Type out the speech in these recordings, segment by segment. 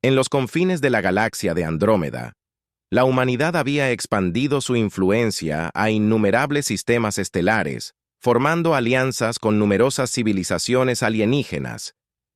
En los confines de la galaxia de Andrómeda, la humanidad había expandido su influencia a innumerables sistemas estelares, formando alianzas con numerosas civilizaciones alienígenas,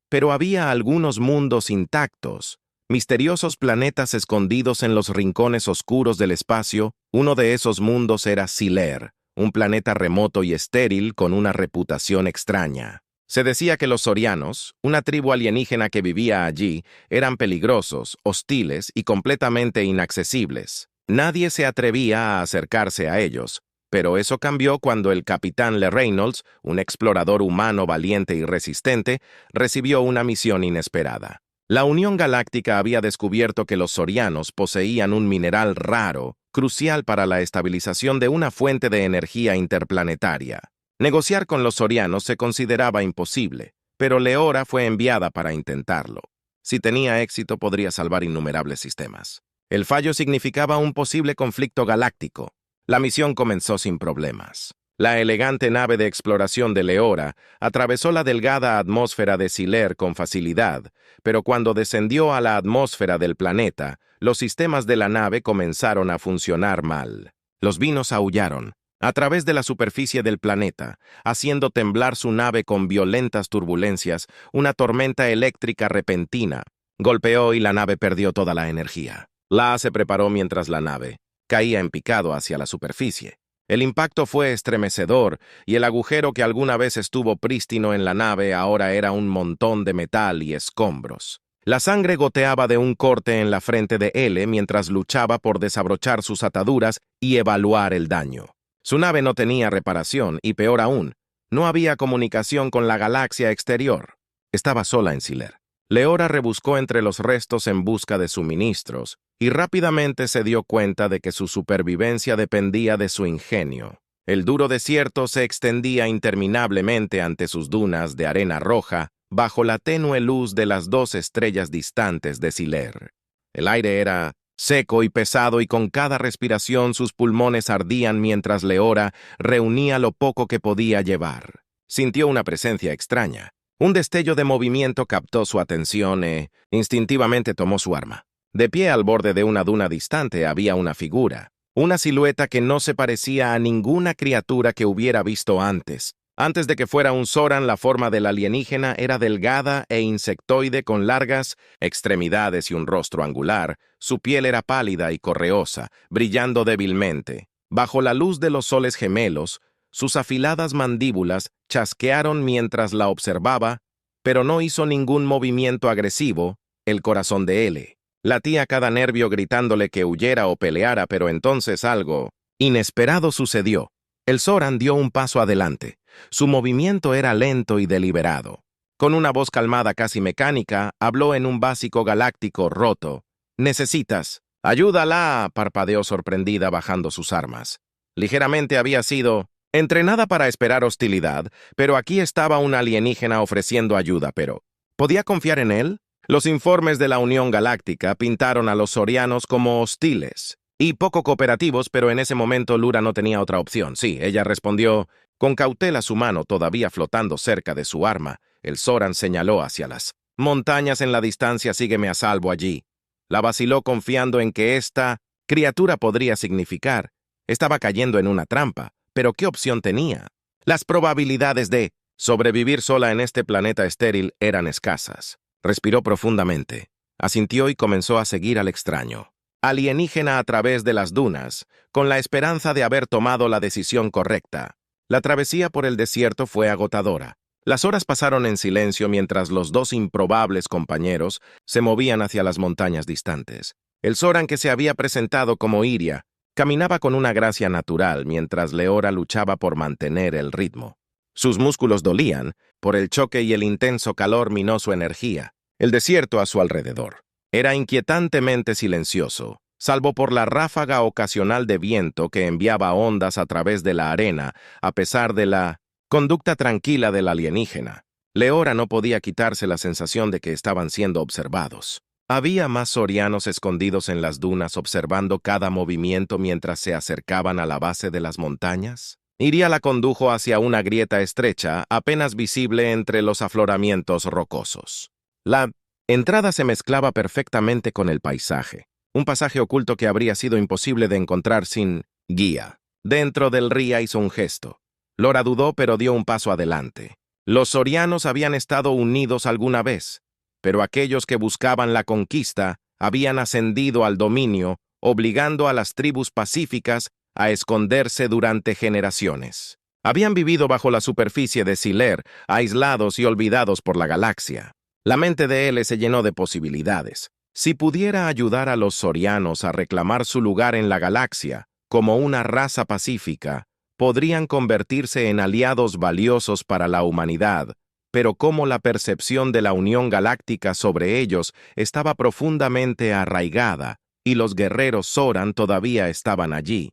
pero había algunos mundos intactos, misteriosos planetas escondidos en los rincones oscuros del espacio. Uno de esos mundos era Siler, un planeta remoto y estéril con una reputación extraña. Se decía que los Sorianos, una tribu alienígena que vivía allí, eran peligrosos, hostiles y completamente inaccesibles. Nadie se atrevía a acercarse a ellos, pero eso cambió cuando el capitán Le Reynolds, un explorador humano valiente y resistente, recibió una misión inesperada. La Unión Galáctica había descubierto que los Sorianos poseían un mineral raro, crucial para la estabilización de una fuente de energía interplanetaria. Negociar con los Sorianos se consideraba imposible, pero Leora fue enviada para intentarlo. Si tenía éxito, podría salvar innumerables sistemas. El fallo significaba un posible conflicto galáctico. La misión comenzó sin problemas. La elegante nave de exploración de Leora atravesó la delgada atmósfera de Siler con facilidad, pero cuando descendió a la atmósfera del planeta, los sistemas de la nave comenzaron a funcionar mal. Los vinos aullaron a través de la superficie del planeta, haciendo temblar su nave con violentas turbulencias. Una tormenta eléctrica repentina golpeó y la nave perdió toda la energía. La se preparó mientras la nave caía en picado hacia la superficie. El impacto fue estremecedor y el agujero que alguna vez estuvo prístino en la nave ahora era un montón de metal y escombros. La sangre goteaba de un corte en la frente de L mientras luchaba por desabrochar sus ataduras y evaluar el daño. Su nave no tenía reparación y, peor aún, no había comunicación con la galaxia exterior. Estaba sola en Siler. Leora rebuscó entre los restos en busca de suministros y rápidamente se dio cuenta de que su supervivencia dependía de su ingenio. El duro desierto se extendía interminablemente ante sus dunas de arena roja bajo la tenue luz de las 2 estrellas distantes de Siler. El aire era seco y pesado y con cada respiración sus pulmones ardían mientras Leora reunía lo poco que podía llevar. Sintió una presencia extraña. Un destello de movimiento captó su atención e instintivamente tomó su arma. De pie al borde de una duna distante había una figura, una silueta que no se parecía a ninguna criatura que hubiera visto antes. Antes de que fuera un Soran, la forma del alienígena era delgada e insectoide con largas extremidades y un rostro angular. Su piel era pálida y correosa, brillando débilmente. Bajo la luz de los soles gemelos, sus afiladas mandíbulas chasquearon mientras la observaba, pero no hizo ningún movimiento agresivo. El corazón de L latía cada nervio gritándole que huyera o peleara, pero entonces algo inesperado sucedió. El Soran dio un paso adelante. Su movimiento era lento y deliberado. Con una voz calmada casi mecánica, habló en un básico galáctico roto. «Necesitas. Ayúdala», parpadeó sorprendida bajando sus armas. Ligeramente había sido entrenada para esperar hostilidad, pero aquí estaba un alienígena ofreciendo ayuda, pero ¿podía confiar en él? Los informes de la Unión Galáctica pintaron a los Sorianos como hostiles y poco cooperativos, pero en ese momento Lura no tenía otra opción. Sí, ella respondió con cautela, su mano todavía flotando cerca de su arma. El Soran señaló hacia las montañas en la distancia. «Sígueme a salvo allí». La vaciló confiando en que esta criatura podría significar. Estaba cayendo en una trampa, pero ¿qué opción tenía? Las probabilidades de sobrevivir sola en este planeta estéril eran escasas. Respiró profundamente, asintió y comenzó a seguir al extraño alienígena a través de las dunas, con la esperanza de haber tomado la decisión correcta. La travesía por el desierto fue agotadora. Las horas pasaron en silencio mientras los 2 improbables compañeros se movían hacia las montañas distantes. El Soran, que se había presentado como Iria, caminaba con una gracia natural mientras Leora luchaba por mantener el ritmo. Sus músculos dolían, por el choque y el intenso calor minó su energía. El desierto a su alrededor era inquietantemente silencioso, salvo por la ráfaga ocasional de viento que enviaba ondas a través de la arena, a pesar de la conducta tranquila del alienígena. Leora no podía quitarse la sensación de que estaban siendo observados. ¿Había más Sorianos escondidos en las dunas observando cada movimiento mientras se acercaban a la base de las montañas? Iria la condujo hacia una grieta estrecha, apenas visible entre los afloramientos rocosos. La entrada se mezclaba perfectamente con el paisaje. Un pasaje oculto que habría sido imposible de encontrar sin guía. Dentro del ría hizo un gesto. Lora dudó, pero dio un paso adelante. Los sorianos habían estado unidos alguna vez, pero aquellos que buscaban la conquista habían ascendido al dominio, obligando a las tribus pacíficas a esconderse durante generaciones. Habían vivido bajo la superficie de Siler, aislados y olvidados por la galaxia. La mente de él se llenó de posibilidades. Si pudiera ayudar a los sorianos a reclamar su lugar en la galaxia, como una raza pacífica, podrían convertirse en aliados valiosos para la humanidad, pero como la percepción de la Unión Galáctica sobre ellos estaba profundamente arraigada y los guerreros Zoran todavía estaban allí,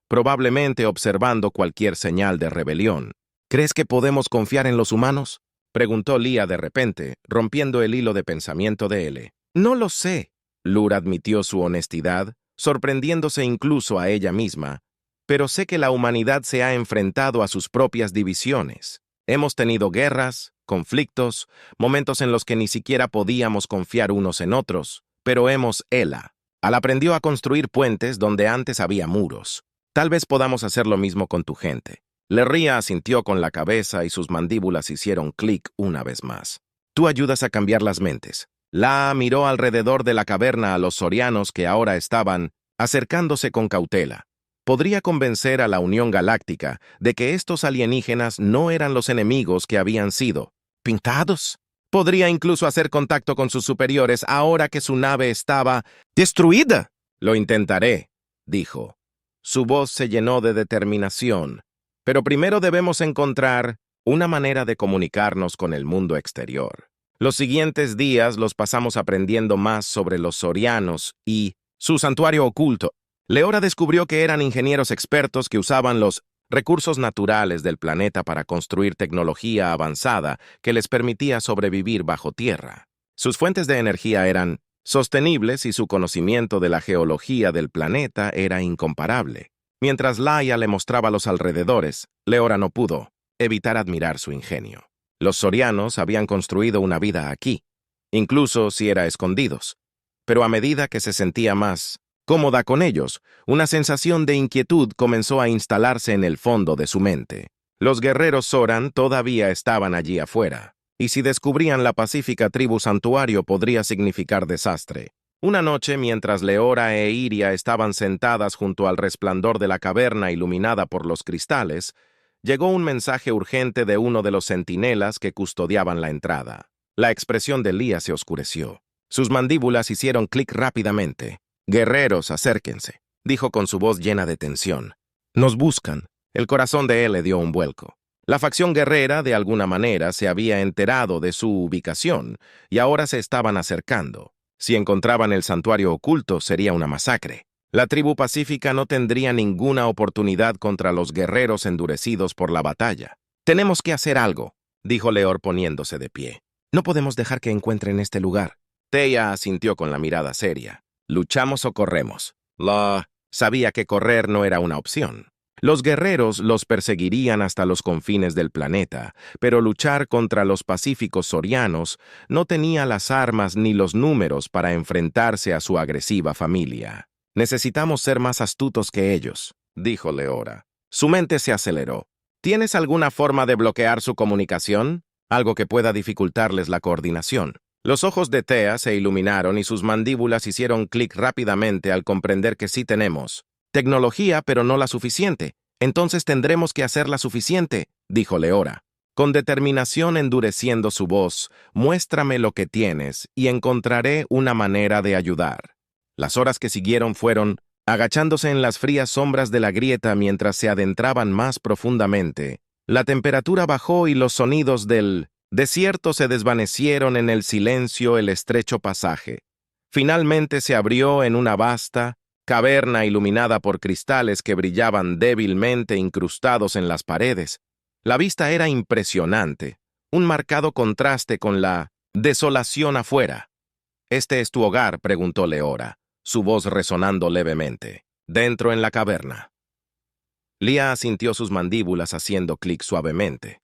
probablemente observando cualquier señal de rebelión. ¿Crees que podemos confiar en los humanos?, preguntó Lía de repente, rompiendo el hilo de pensamiento de L. No lo sé. Lur admitió su honestidad, sorprendiéndose incluso a ella misma, pero sé que la humanidad se ha enfrentado a sus propias divisiones. Hemos tenido guerras, conflictos, momentos en los que ni siquiera podíamos confiar unos en otros, pero Al aprendió a construir puentes donde antes había muros. Tal vez podamos hacer lo mismo con tu gente. Lerría asintió con la cabeza y sus mandíbulas hicieron clic una vez más. Tú ayudas a cambiar las mentes. La miró alrededor de la caverna a los sorianos que ahora estaban acercándose con cautela. Podría convencer a la Unión Galáctica de que estos alienígenas no eran los enemigos que habían sido pintados. Podría incluso hacer contacto con sus superiores ahora que su nave estaba destruida. Lo intentaré, dijo. Su voz se llenó de determinación. Pero primero debemos encontrar una manera de comunicarnos con el mundo exterior. Los siguientes días los pasamos aprendiendo más sobre los sorianos y su santuario oculto. Leora descubrió que eran ingenieros expertos que usaban los recursos naturales del planeta para construir tecnología avanzada que les permitía sobrevivir bajo tierra. Sus fuentes de energía eran sostenibles y su conocimiento de la geología del planeta era incomparable. Mientras Laia le mostraba los alrededores, Leora no pudo evitar admirar su ingenio. Los sorianos habían construido una vida aquí, incluso si era escondidos. Pero a medida que se sentía más cómoda con ellos, una sensación de inquietud comenzó a instalarse en el fondo de su mente. Los guerreros Zoran todavía estaban allí afuera, y si descubrían la pacífica tribu santuario podría significar desastre. Una noche, mientras Leora e Iria estaban sentadas junto al resplandor de la caverna iluminada por los cristales, llegó un mensaje urgente de uno de los centinelas que custodiaban la entrada. La expresión de Lía se oscureció. Sus mandíbulas hicieron clic rápidamente. «Guerreros, acérquense», dijo con su voz llena de tensión. «Nos buscan». El corazón de él le dio un vuelco. La facción guerrera, de alguna manera, se había enterado de su ubicación y ahora se estaban acercando. Si encontraban el santuario oculto, sería una masacre. La tribu pacífica no tendría ninguna oportunidad contra los guerreros endurecidos por la batalla. «Tenemos que hacer algo», dijo Leor poniéndose de pie. «No podemos dejar que encuentren este lugar». Teia asintió con la mirada seria. «¿Luchamos o corremos?» La sabía que correr no era una opción. Los guerreros los perseguirían hasta los confines del planeta, pero luchar contra los pacíficos sorianos no tenía las armas ni los números para enfrentarse a su agresiva familia. «Necesitamos ser más astutos que ellos», dijo Leora. Su mente se aceleró. «¿Tienes alguna forma de bloquear su comunicación? Algo que pueda dificultarles la coordinación». Los ojos de Thea se iluminaron y sus mandíbulas hicieron clic rápidamente al comprender que sí tenemos tecnología, pero no la suficiente. «Entonces tendremos que hacerla suficiente», dijo Leora. Con determinación endureciendo su voz, «Muéstrame lo que tienes y encontraré una manera de ayudar». Las horas que siguieron fueron agachándose en las frías sombras de la grieta mientras se adentraban más profundamente. La temperatura bajó y los sonidos del desierto se desvanecieron en el silencio el estrecho pasaje. Finalmente se abrió en una vasta caverna iluminada por cristales que brillaban débilmente incrustados en las paredes. La vista era impresionante, un marcado contraste con la desolación afuera. «¿Este es tu hogar?», preguntó Leora, su voz resonando levemente. «Dentro en la caverna». Lía asintió sus mandíbulas haciendo clic suavemente.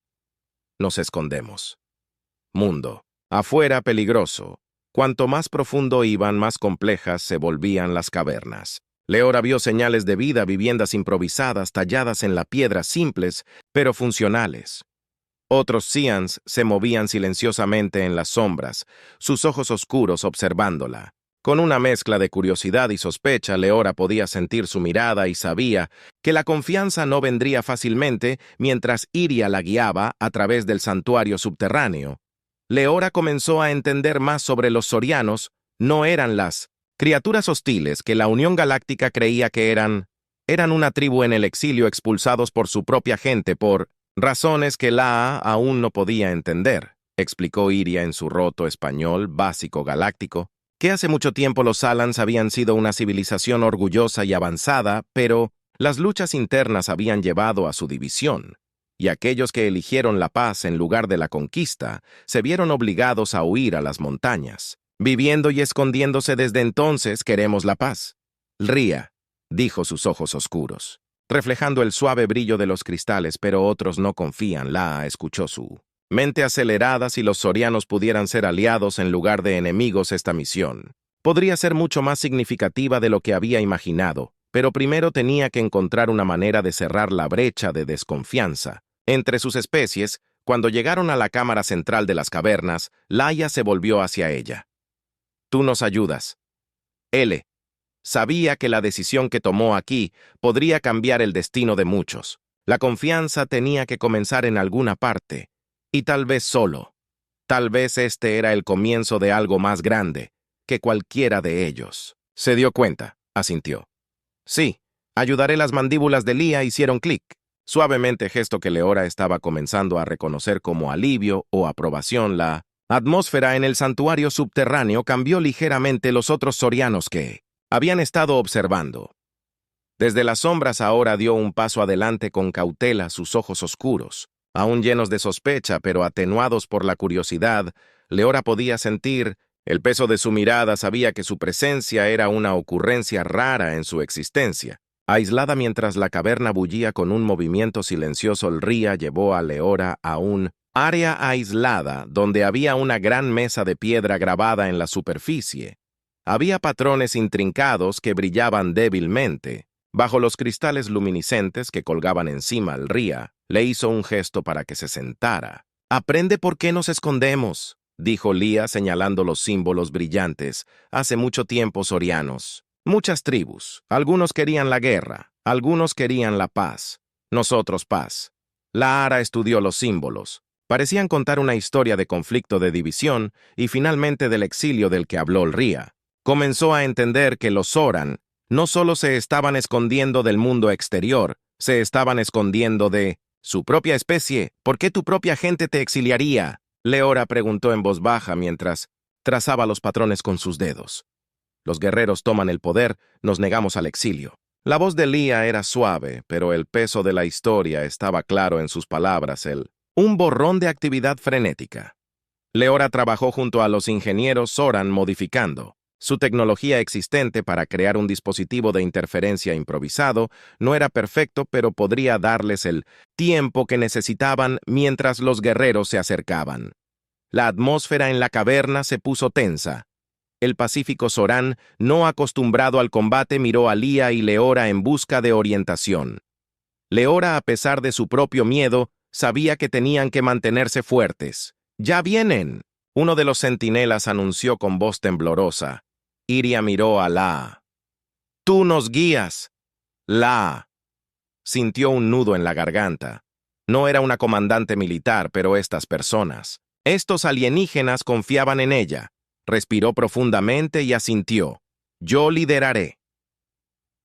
«Nos escondemos. Mundo. Afuera peligroso. Cuanto más profundo iban, más complejas se volvían las cavernas. Leora vio señales de vida, viviendas improvisadas talladas en la piedra, simples, pero funcionales. Otros Xians se movían silenciosamente en las sombras, sus ojos oscuros observándola. Con una mezcla de curiosidad y sospecha, Leora podía sentir su mirada y sabía que la confianza no vendría fácilmente mientras Iria la guiaba a través del santuario subterráneo. Leora comenzó a entender más sobre los Sorianos. No eran las criaturas hostiles que la Unión Galáctica creía que eran una tribu en el exilio expulsados por su propia gente por razones que Laa aún no podía entender, explicó Iria en su roto español básico galáctico, que hace mucho tiempo los Alans habían sido una civilización orgullosa y avanzada, pero las luchas internas habían llevado a su división, y aquellos que eligieron la paz en lugar de la conquista se vieron obligados a huir a las montañas. Viviendo y escondiéndose desde entonces queremos la paz. Ría, dijo sus ojos oscuros, reflejando el suave brillo de los cristales, pero otros no confían. Laa escuchó su mente acelerada. Si los Sorianos pudieran ser aliados en lugar de enemigos, esta misión podría ser mucho más significativa de lo que había imaginado, pero primero tenía que encontrar una manera de cerrar la brecha de desconfianza entre sus especies. Cuando llegaron a la cámara central de las cavernas, Laia se volvió hacia ella. Tú nos ayudas. L. Sabía que la decisión que tomó aquí podría cambiar el destino de muchos. La confianza tenía que comenzar en alguna parte, y tal vez solo. Tal vez este era el comienzo de algo más grande que cualquiera de ellos. Se dio cuenta, asintió. Sí, ayudaré. Las mandíbulas de Lía hicieron clic. Suavemente, gesto que Leora estaba comenzando a reconocer como alivio o aprobación. La atmósfera en el santuario subterráneo cambió ligeramente. Los otros Sorianos que habían estado observando desde las sombras ahora dio un paso adelante con cautela, sus ojos oscuros, aún llenos de sospecha pero atenuados por la curiosidad. Leora podía sentir el peso de su mirada, sabía que su presencia era una ocurrencia rara en su existencia. Aislada mientras la caverna bullía con un movimiento silencioso, el Ría llevó a Leora a un área aislada donde había una gran mesa de piedra grabada en la superficie. Había patrones intrincados que brillaban débilmente. Bajo los cristales luminiscentes que colgaban encima, el Ría le hizo un gesto para que se sentara. «Aprende por qué nos escondemos», dijo Lía señalando los símbolos brillantes. «Hace mucho tiempo, Sorianos. Muchas tribus. Algunos querían la guerra, algunos querían la paz. Nosotros paz». Laara estudió los símbolos. Parecían contar una historia de conflicto, de división y finalmente del exilio del que habló el Ría. Comenzó a entender que los Soran no solo se estaban escondiendo del mundo exterior, se estaban escondiendo de su propia especie. ¿Por qué tu propia gente te exiliaría?, Leora preguntó en voz baja mientras trazaba los patrones con sus dedos. Los guerreros toman el poder, nos negamos al exilio. La voz de Lía era suave, pero el peso de la historia estaba claro en sus palabras, un borrón de actividad frenética. Leora trabajó junto a los ingenieros Soran modificando su tecnología existente para crear un dispositivo de interferencia improvisado. No era perfecto, pero podría darles el tiempo que necesitaban mientras los guerreros se acercaban. La atmósfera en la caverna se puso tensa. El pacífico Soran, no acostumbrado al combate, miró a Lía y Leora en busca de orientación. Leora, a pesar de su propio miedo, sabía que tenían que mantenerse fuertes. «¡Ya vienen!», uno de los centinelas anunció con voz temblorosa. Iria miró a Laa. «Tú nos guías». Laa sintió un nudo en la garganta. No era una comandante militar, pero estas personas, estos alienígenas, confiaban en ella. Respiró profundamente y asintió. «Yo lideraré».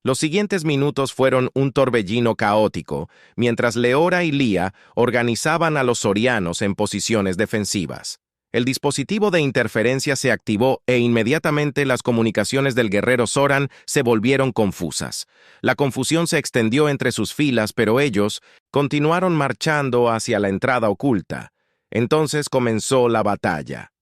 Los siguientes minutos fueron un torbellino caótico, mientras Leora y Lía organizaban a los Sorianos en posiciones defensivas. El dispositivo de interferencia se activó e inmediatamente las comunicaciones del guerrero Soran se volvieron confusas. La confusión se extendió entre sus filas, pero ellos continuaron marchando hacia la entrada oculta. Entonces comenzó la batalla.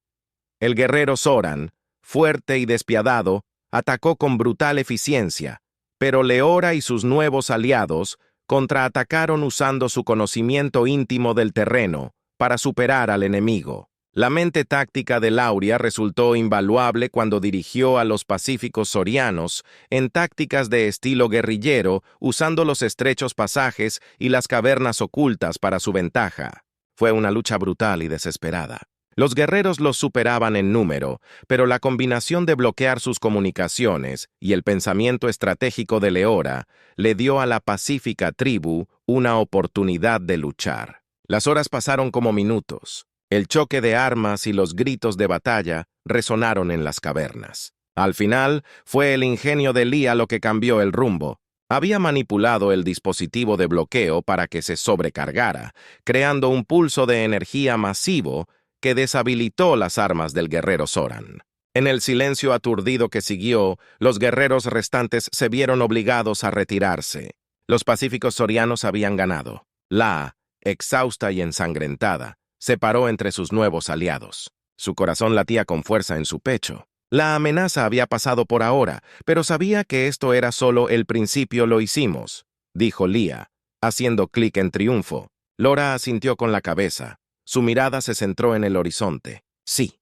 El guerrero Soran, fuerte y despiadado, atacó con brutal eficiencia, pero Leora y sus nuevos aliados contraatacaron usando su conocimiento íntimo del terreno para superar al enemigo. La mente táctica de Lauria resultó invaluable cuando dirigió a los pacíficos sorianos en tácticas de estilo guerrillero, usando los estrechos pasajes y las cavernas ocultas para su ventaja. Fue una lucha brutal y desesperada. Los guerreros los superaban en número, pero la combinación de bloquear sus comunicaciones y el pensamiento estratégico de Leora le dio a la pacífica tribu una oportunidad de luchar. Las horas pasaron como minutos. El choque de armas y los gritos de batalla resonaron en las cavernas. Al final, fue el ingenio de Lía lo que cambió el rumbo. Había manipulado el dispositivo de bloqueo para que se sobrecargara, creando un pulso de energía masivo que deshabilitó las armas del guerrero Zoran. En el silencio aturdido que siguió, los guerreros restantes se vieron obligados a retirarse. Los pacíficos sorianos habían ganado. La, exhausta y ensangrentada, se paró entre sus nuevos aliados. Su corazón latía con fuerza en su pecho. La amenaza había pasado por ahora, pero sabía que esto era solo el principio. Lo hicimos, dijo Lía, haciendo clic en triunfo. Lora asintió con la cabeza. Su mirada se centró en el horizonte. Sí,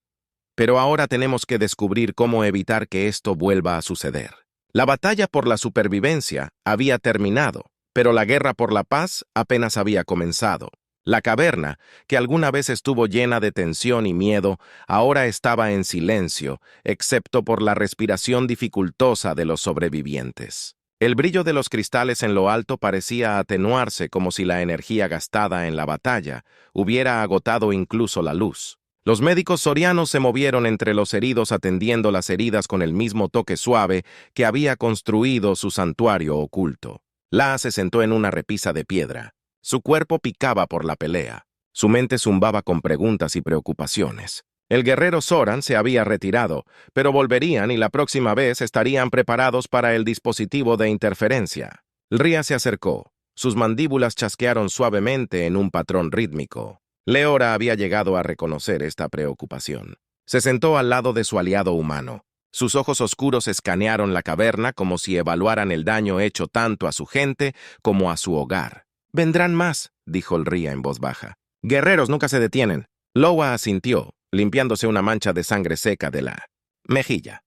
pero ahora tenemos que descubrir cómo evitar que esto vuelva a suceder. La batalla por la supervivencia había terminado, pero la guerra por la paz apenas había comenzado. La caverna, que alguna vez estuvo llena de tensión y miedo, ahora estaba en silencio, excepto por la respiración dificultosa de los sobrevivientes. El brillo de los cristales en lo alto parecía atenuarse como si la energía gastada en la batalla hubiera agotado incluso la luz. Los médicos sorianos se movieron entre los heridos atendiendo las heridas con el mismo toque suave que había construido su santuario oculto. La se sentó en una repisa de piedra. Su cuerpo picaba por la pelea. Su mente zumbaba con preguntas y preocupaciones. El guerrero Zoran se había retirado, pero volverían y la próxima vez estarían preparados para el dispositivo de interferencia. Lría se acercó. Sus mandíbulas chasquearon suavemente en un patrón rítmico. Leora había llegado a reconocer esta preocupación. Se sentó al lado de su aliado humano. Sus ojos oscuros escanearon la caverna como si evaluaran el daño hecho tanto a su gente como a su hogar. «Vendrán más», dijo Lría en voz baja. «Guerreros nunca se detienen». Loa asintió, limpiándose una mancha de sangre seca de la mejilla.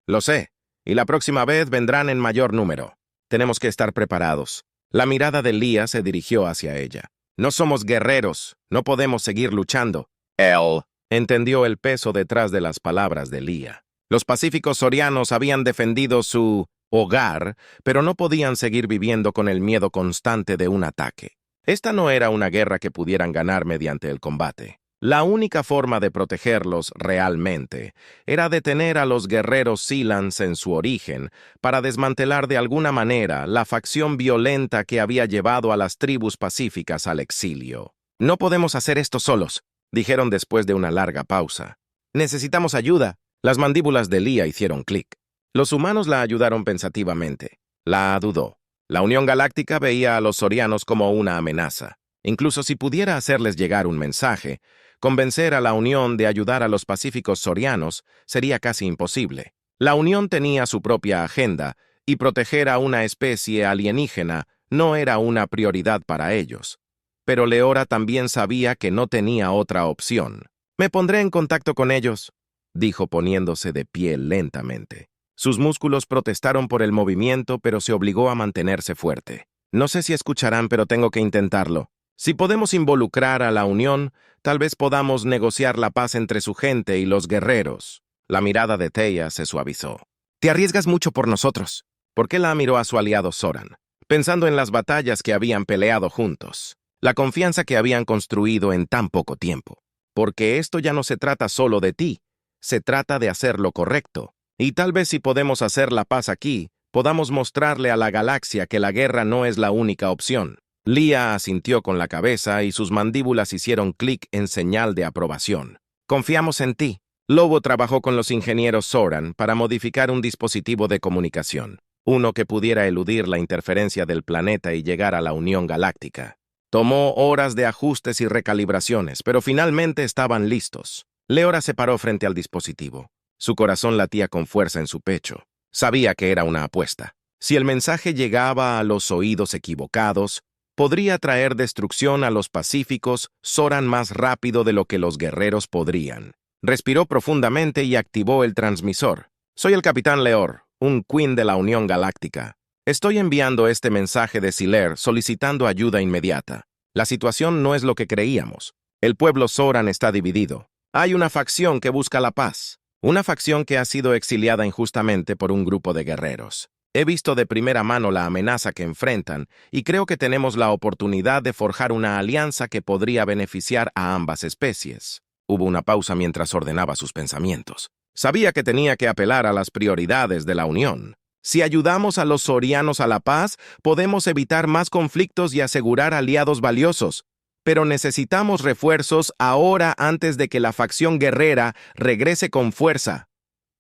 «Lo sé, y la próxima vez vendrán en mayor número. Tenemos que estar preparados». La mirada de Lía se dirigió hacia ella. «No somos guerreros, no podemos seguir luchando». Él entendió el peso detrás de las palabras de Lía. Los pacíficos sorianos habían defendido su hogar, pero no podían seguir viviendo con el miedo constante de un ataque. Esta no era una guerra que pudieran ganar mediante el combate. La única forma de protegerlos realmente era detener a los guerreros Silans en su origen para desmantelar de alguna manera la facción violenta que había llevado a las tribus pacíficas al exilio. «No podemos hacer esto solos», dijeron después de una larga pausa. «Necesitamos ayuda». Las mandíbulas de Lía hicieron clic. Los humanos la ayudaron pensativamente. La dudó. La Unión Galáctica veía a los sorianos como una amenaza. Incluso si pudiera hacerles llegar un mensaje, convencer a la Unión de ayudar a los pacíficos sorianos sería casi imposible. La Unión tenía su propia agenda, y proteger a una especie alienígena no era una prioridad para ellos. Pero Leora también sabía que no tenía otra opción. «Me pondré en contacto con ellos», dijo poniéndose de pie lentamente. Sus músculos protestaron por el movimiento, pero se obligó a mantenerse fuerte. «No sé si escucharán, pero tengo que intentarlo. Si podemos involucrar a la Unión, tal vez podamos negociar la paz entre su gente y los guerreros». La mirada de Teia se suavizó. «Te arriesgas mucho por nosotros». ¿Por qué la miró a su aliado Zoran? Pensando en las batallas que habían peleado juntos, la confianza que habían construido en tan poco tiempo. Porque esto ya no se trata solo de ti, se trata de hacer lo correcto. Y tal vez si podemos hacer la paz aquí, podamos mostrarle a la galaxia que la guerra no es la única opción. Lía asintió con la cabeza y sus mandíbulas hicieron clic en señal de aprobación. «Confiamos en ti». Lobo trabajó con los ingenieros Zoran para modificar un dispositivo de comunicación, uno que pudiera eludir la interferencia del planeta y llegar a la Unión Galáctica. Tomó horas de ajustes y recalibraciones, pero finalmente estaban listos. Leora se paró frente al dispositivo. Su corazón latía con fuerza en su pecho. Sabía que era una apuesta. Si el mensaje llegaba a los oídos equivocados, podría traer destrucción a los pacíficos Zoran más rápido de lo que los guerreros podrían. Respiró profundamente y activó el transmisor. Soy el Capitán Leor, un Queen de la Unión Galáctica. Estoy enviando este mensaje de Siler solicitando ayuda inmediata. La situación no es lo que creíamos. El pueblo Zoran está dividido. Hay una facción que busca la paz. Una facción que ha sido exiliada injustamente por un grupo de guerreros. He visto de primera mano la amenaza que enfrentan y creo que tenemos la oportunidad de forjar una alianza que podría beneficiar a ambas especies. Hubo una pausa mientras ordenaba sus pensamientos. Sabía que tenía que apelar a las prioridades de la Unión. Si ayudamos a los zorianos a la paz, podemos evitar más conflictos y asegurar aliados valiosos. Pero necesitamos refuerzos ahora antes de que la facción guerrera regrese con fuerza.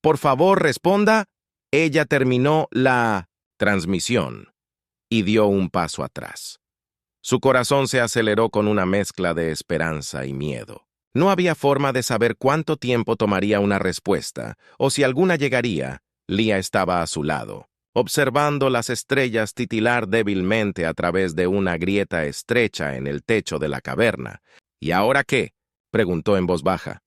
Por favor, responda. Ella terminó la transmisión y dio un paso atrás. Su corazón se aceleró con una mezcla de esperanza y miedo. No había forma de saber cuánto tiempo tomaría una respuesta, o si alguna llegaría. Lía estaba a su lado, observando las estrellas titilar débilmente a través de una grieta estrecha en el techo de la caverna. ¿Y ahora qué?, preguntó en voz baja.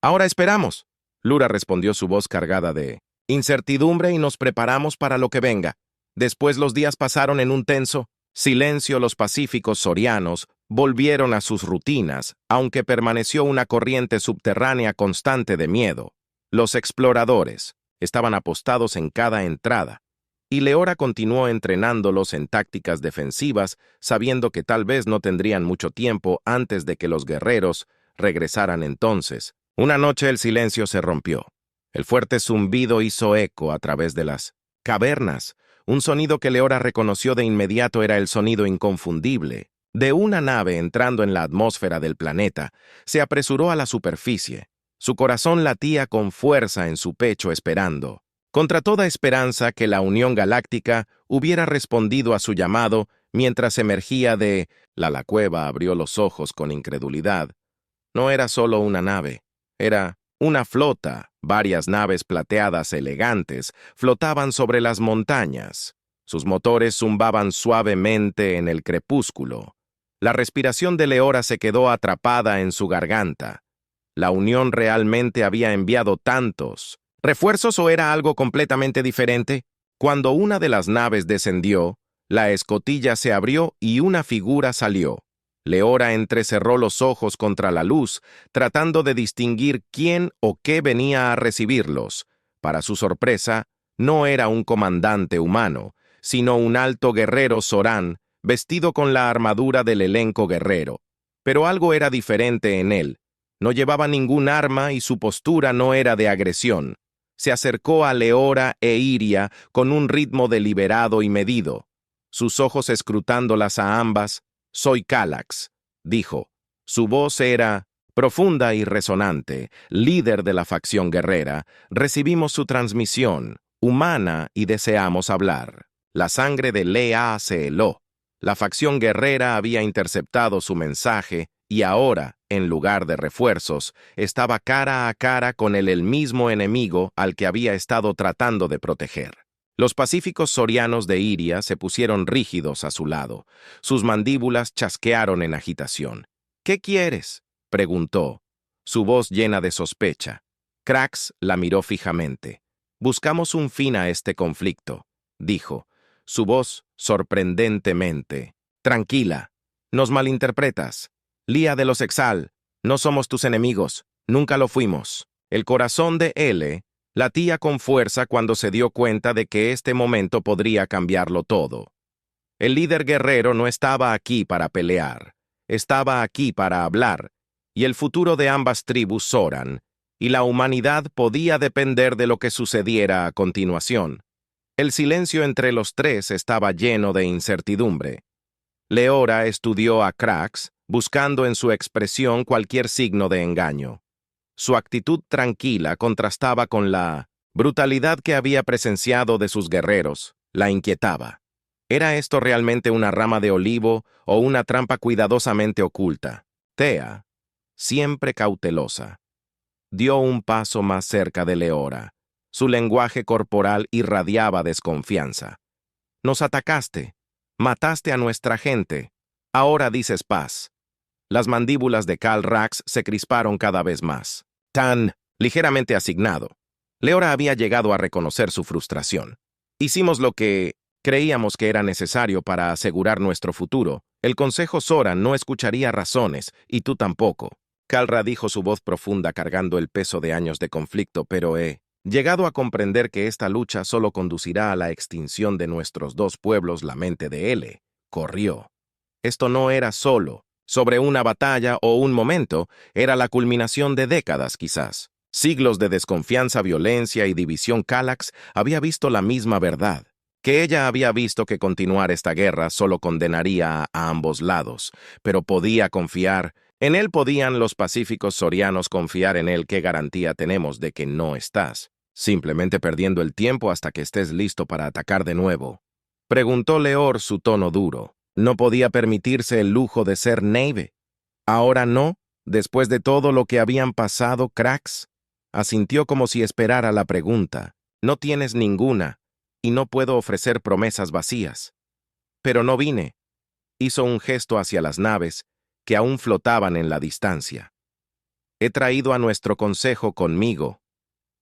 «Ahora esperamos», Lura respondió, su voz cargada de incertidumbre, y nos preparamos para lo que venga. Después los días pasaron en un tenso silencio. Los pacíficos zorianos volvieron a sus rutinas, aunque permaneció una corriente subterránea constante de miedo. Los exploradores estaban apostados en cada entrada, y Leora continuó entrenándolos en tácticas defensivas, sabiendo que tal vez no tendrían mucho tiempo antes de que los guerreros regresaran. Entonces, una noche el silencio se rompió. El fuerte zumbido hizo eco a través de las cavernas. Un sonido que Leora reconoció de inmediato era el sonido inconfundible de una nave entrando en la atmósfera del planeta. Se apresuró a la superficie. Su corazón latía con fuerza en su pecho, esperando, contra toda esperanza, que la Unión Galáctica hubiera respondido a su llamado. Mientras emergía de la cueva, abrió los ojos con incredulidad. No era solo una nave, era una flota. Varias naves plateadas elegantes flotaban sobre las montañas. Sus motores zumbaban suavemente en el crepúsculo. La respiración de Leora se quedó atrapada en su garganta. ¿La Unión realmente había enviado tantos refuerzos o era algo completamente diferente? Cuando una de las naves descendió, la escotilla se abrió y una figura salió. Leora entrecerró los ojos contra la luz, tratando de distinguir quién o qué venía a recibirlos. Para su sorpresa, no era un comandante humano, sino un alto guerrero Zoran, vestido con la armadura del elenco guerrero. Pero algo era diferente en él. No llevaba ningún arma y su postura no era de agresión. Se acercó a Leora e Iria con un ritmo deliberado y medido, sus ojos escrutándolas a ambas. «Soy Calax», dijo. Su voz era profunda y resonante. «Líder de la facción guerrera, recibimos su transmisión humana y deseamos hablar». La sangre de Lea se heló. La facción guerrera había interceptado su mensaje y ahora, en lugar de refuerzos, estaba cara a cara con el mismo enemigo al que había estado tratando de proteger. Los pacíficos zorianos de Iria se pusieron rígidos a su lado. Sus mandíbulas chasquearon en agitación. «¿Qué quieres?», preguntó, su voz llena de sospecha. Krax la miró fijamente. «Buscamos un fin a este conflicto», dijo, su voz sorprendentemente tranquila. «Nos malinterpretas. Lía de los Exal, no somos tus enemigos, nunca lo fuimos». El corazón de L latía con fuerza cuando se dio cuenta de que este momento podría cambiarlo todo. El líder guerrero no estaba aquí para pelear, estaba aquí para hablar, y el futuro de ambas tribus Zoran y la humanidad podía depender de lo que sucediera a continuación. El silencio entre los tres estaba lleno de incertidumbre. Leora estudió a Krax, buscando en su expresión cualquier signo de engaño. Su actitud tranquila contrastaba con la brutalidad que había presenciado de sus guerreros. La inquietaba. ¿Era esto realmente una rama de olivo o una trampa cuidadosamente oculta? Thea, siempre cautelosa, dio un paso más cerca de Leora. Su lenguaje corporal irradiaba desconfianza. «Nos atacaste. Mataste a nuestra gente». Ahora dices paz. Las mandíbulas de Kal Rax se crisparon cada vez más. Tan ligeramente asignado. Leora había llegado a reconocer su frustración. Hicimos lo que creíamos que era necesario para asegurar nuestro futuro. El Consejo Zoran no escucharía razones, y tú tampoco. Kalra dijo su voz profunda cargando el peso de años de conflicto, pero he llegado a comprender que esta lucha solo conducirá a la extinción de nuestros dos pueblos. La mente de L corrió. Esto no era solo sobre una batalla o un momento, era la culminación de décadas quizás. Siglos de desconfianza, violencia y división. Kallax había visto la misma verdad, que ella había visto que continuar esta guerra solo condenaría a ambos lados, pero podía confiar. En él podían los pacíficos sorianos confiar en él. ¿Qué garantía tenemos de que no estás simplemente perdiendo el tiempo hasta que estés listo para atacar de nuevo? Preguntó Leor, su tono duro. No podía permitirse el lujo de ser Nave. Ahora no, después de todo lo que habían pasado. Cracks asintió como si esperara la pregunta. No tienes ninguna, y no puedo ofrecer promesas vacías. Pero no vine. Hizo un gesto hacia las naves, que aún flotaban en la distancia. He traído a nuestro consejo conmigo.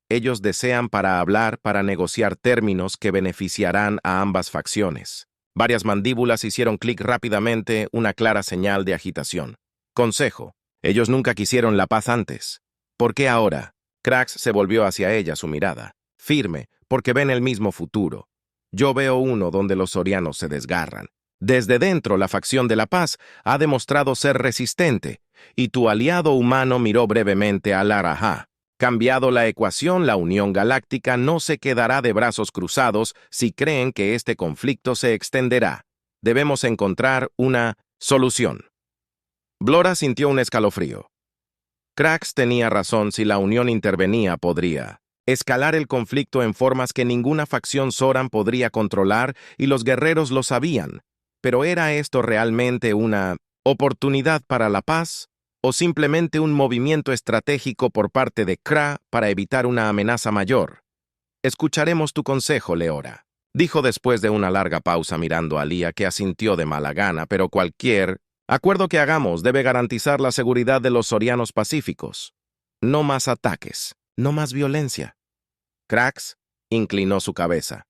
Ellos desean para hablar, para negociar términos que beneficiarán a ambas facciones. Varias mandíbulas hicieron clic rápidamente, una clara señal de agitación. Consejo. Ellos nunca quisieron la paz antes. ¿Por qué ahora? Cracks se volvió hacia ella, su mirada firme, porque ven el mismo futuro. Yo veo uno donde los sorianos se desgarran. Desde dentro, la facción de la paz ha demostrado ser resistente, y tu aliado humano miró brevemente a Laraja. Cambiado la ecuación, la Unión Galáctica no se quedará de brazos cruzados si creen que este conflicto se extenderá. Debemos encontrar una solución. Blora sintió un escalofrío. Cracks tenía razón. Si la Unión intervenía, podría escalar el conflicto en formas que ninguna facción Zoran podría controlar, y los guerreros lo sabían. Pero ¿era esto realmente una oportunidad para la paz? ¿O simplemente un movimiento estratégico por parte de Kra para evitar una amenaza mayor? Escucharemos tu consejo, Leora, dijo después de una larga pausa mirando a Lía, que asintió de mala gana, pero cualquier acuerdo que hagamos debe garantizar la seguridad de los sorianos pacíficos. No más ataques, no más violencia. Cracks inclinó su cabeza.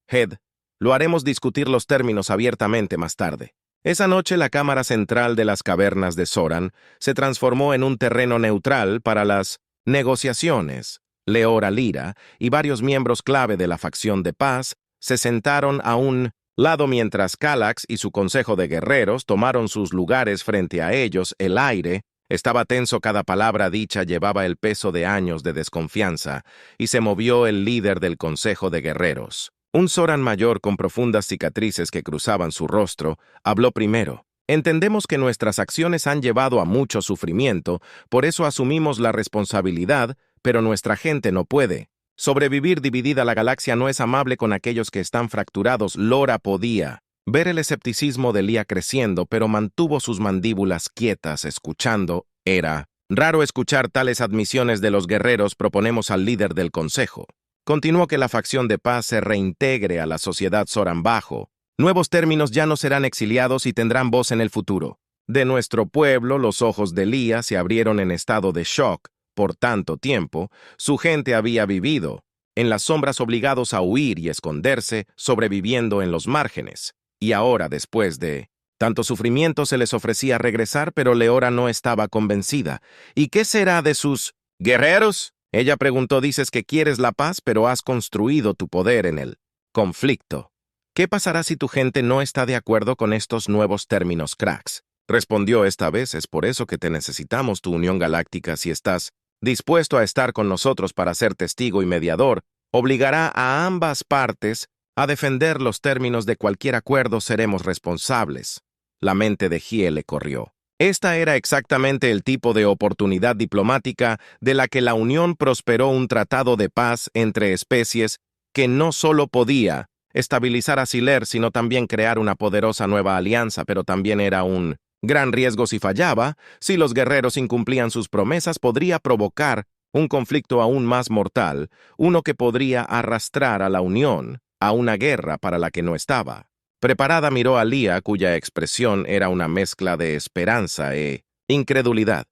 Head, lo haremos discutir los términos abiertamente más tarde. Esa noche la cámara central de las cavernas de Zoran se transformó en un terreno neutral para las negociaciones. Leora Lira y varios miembros clave de la facción de paz se sentaron a un lado mientras Kallax y su consejo de guerreros tomaron sus lugares frente a ellos. El aire estaba tenso, cada palabra dicha llevaba el peso de años de desconfianza, y se movió el líder del consejo de guerreros. Un Zoran mayor con profundas cicatrices que cruzaban su rostro, habló primero. Entendemos que nuestras acciones han llevado a mucho sufrimiento, por eso asumimos la responsabilidad, pero nuestra gente no puede sobrevivir dividida. La galaxia no es amable con aquellos que están fracturados. Lora podía ver el escepticismo de Lía creciendo, pero mantuvo sus mandíbulas quietas, escuchando. Era raro escuchar tales admisiones de los guerreros. Proponemos al líder del consejo. Continuó que la facción de paz se reintegre a la sociedad Zoran bajo nuevos términos. Ya no serán exiliados y tendrán voz en el futuro de nuestro pueblo. Los ojos de Lía se abrieron en estado de shock. Por tanto tiempo, su gente había vivido en las sombras, obligados a huir y esconderse, sobreviviendo en los márgenes. Y ahora, después de tanto sufrimiento, se les ofrecía regresar, pero Leora no estaba convencida. ¿Y qué será de sus guerreros? Ella preguntó. Dices que quieres la paz, pero has construido tu poder en el conflicto. ¿Qué pasará si tu gente no está de acuerdo con estos nuevos términos? Cracks respondió. Esta vez es por eso que te necesitamos, tu Unión Galáctica. Si estás dispuesto a estar con nosotros para ser testigo y mediador, obligará a ambas partes a defender los términos de cualquier acuerdo. Seremos responsables. La mente de Giele corrió. Esta era exactamente el tipo de oportunidad diplomática de la que la Unión prosperó, un tratado de paz entre especies que no solo podía estabilizar a Siler, sino también crear una poderosa nueva alianza, pero también era un gran riesgo si fallaba. Si los guerreros incumplían sus promesas, podría provocar un conflicto aún más mortal, uno que podría arrastrar a la Unión a una guerra para la que no estaba Preparada miró a Lia, cuya expresión era una mezcla de esperanza e incredulidad.